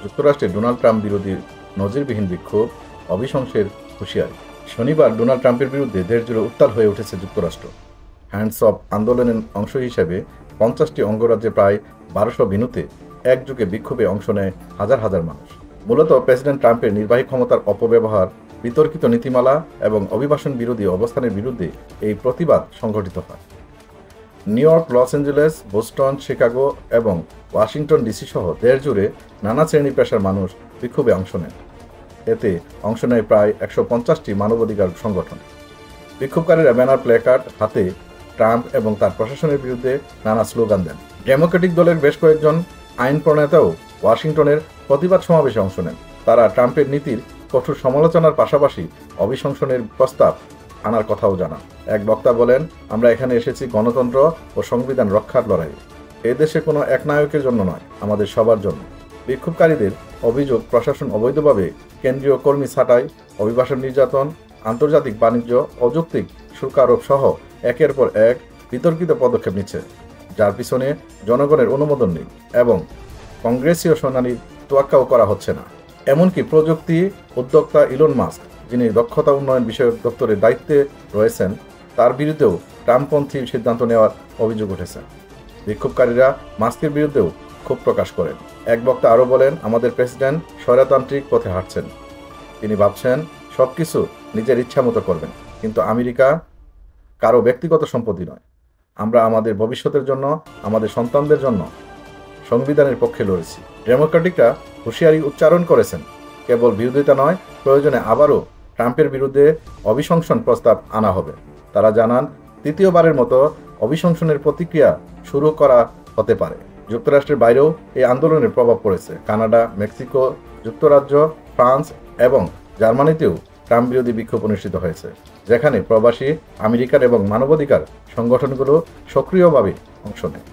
যুক্তরাষ্ট্রে Donald Trump বিরোধী নজিরবিহীন বিক্ষোভ, অভিশংসের হুঁশিয়ারি। শনিবার ডোনাল্ড ট্রাম্পের বিরুদ্ধে দেশজুড়ে উত্তাল হয়ে উঠেছে যুক্তরাষ্ট্র। হ্যান্ডস অফ আন্দোলনের অংশ হিসেবে 50টি অঙ্গরাজ্যে প্রায় 1200 ভেন্যুতে একযোগে বিক্ষোভে অংশ নেয় হাজার হাজার মানুষ। মূলত প্রেসিডেন্ট ট্রাম্পের নির্বাহী ক্ষমতার অপব্যবহার, বিতর্কিত নীতিমালা এবং অভিবাসন বিরোধী অবস্থানের বিরুদ্ধে এই প্রতিবাদ সংঘটিত হয়। New York, Los Angeles, Boston, Chicago এবং ওয়াশিংটন ডিসি সহ দেশজুড়ে নানা শ্রেণী পেশার মানুষ বিক্ষোভে অংশ নেন। এতে অংশ নেয় প্রায় 150টি মানবাধিকার সংগঠন। বিক্ষোভকারীরা ব্যানার, প্ল্যাকার্ড হাতে ট্রাম্প এবং তার প্রশাসনের বিরুদ্ধে নানা স্লোগান দেন। ডেমোক্রেটিক দলের বেশ কয়েকজন আইন প্রণেতাও ওয়াশিংটনের প্রতিবাদ সমাবেশে অংশ নেন। তারা ট্রাম্পের নীতির কঠোর সমালোচনার পাশাপাশি অভিশংসনের প্রস্তাব আনার কথাও জানান। এক বক্তা বলেন, আমরা এখানে এসেছি গণতন্ত্র ও সংবিধান রক্ষার লড়াইয়ে। এ দেশে কোনো এক নায়কের জন্য নয়, আমাদের সবার জন্য। বিক্ষোভকারীদের অভিযোগ, প্রশাসন অবৈধভাবে কেন্দ্রীয় কর্মী ছাঁটাই, অভিবাসন নির্যাতন, আন্তর্জাতিক বাণিজ্য, অযৌক্তিক শুল্ক আরোপ সহ একের পর এক বিতর্কিত পদক্ষেপ নিচ্ছে, যার পিছনে জনগণের অনুমোদন নেই এবং কংগ্রেসীয় শুনানির তোয়াক্কাও করা হচ্ছে না। এমনকি প্রযুক্তি উদ্যোক্তা ইলন মাস্ক, যিনি দক্ষতা উন্নয়ন বিষয়ক দপ্তরের দায়িত্বে রয়েছেন, তার বিরুদ্ধেও ট্রাম্পপন্থী সিদ্ধান্ত নেওয়ার অভিযোগ উঠেছে। বিক্ষোভকারীরা মাস্কের বিরুদ্ধেও ক্ষোভ প্রকাশ করেন। এক বক্তা আরও বলেন, আমাদের প্রেসিডেন্ট স্বৈরতান্ত্রিক পথে হাঁটছেন। তিনি ভাবছেন সবকিছু নিজের ইচ্ছা মতো করবেন, কিন্তু আমেরিকা কারো ব্যক্তিগত সম্পত্তি নয়। আমরা আমাদের ভবিষ্যতের জন্য, আমাদের সন্তানদের জন্য সংবিধানের পক্ষে লড়েছি। ডেমোক্রেটিকরা হুঁশিয়ারি উচ্চারণ করেছেন, কেবল বিরোধিতা নয়, প্রয়োজনে আবারও ট্রাম্পের বিরুদ্ধে অভিশংসন প্রস্তাব আনা হবে। তারা জানান, তৃতীয়বারের মতো অভিশংসনের প্রতিক্রিয়া শুরু করা হতে পারে। যুক্তরাষ্ট্রের বাইরেও এই আন্দোলনের প্রভাব পড়েছে। কানাডা, মেক্সিকো, যুক্তরাজ্য, ফ্রান্স এবং জার্মানিতেও ট্রাম্প বিরোধী বিক্ষোভ অনুষ্ঠিত হয়েছে, যেখানে প্রবাসী আমেরিকান এবং মানবাধিকার সংগঠনগুলো সক্রিয়ভাবে অংশ নেয়।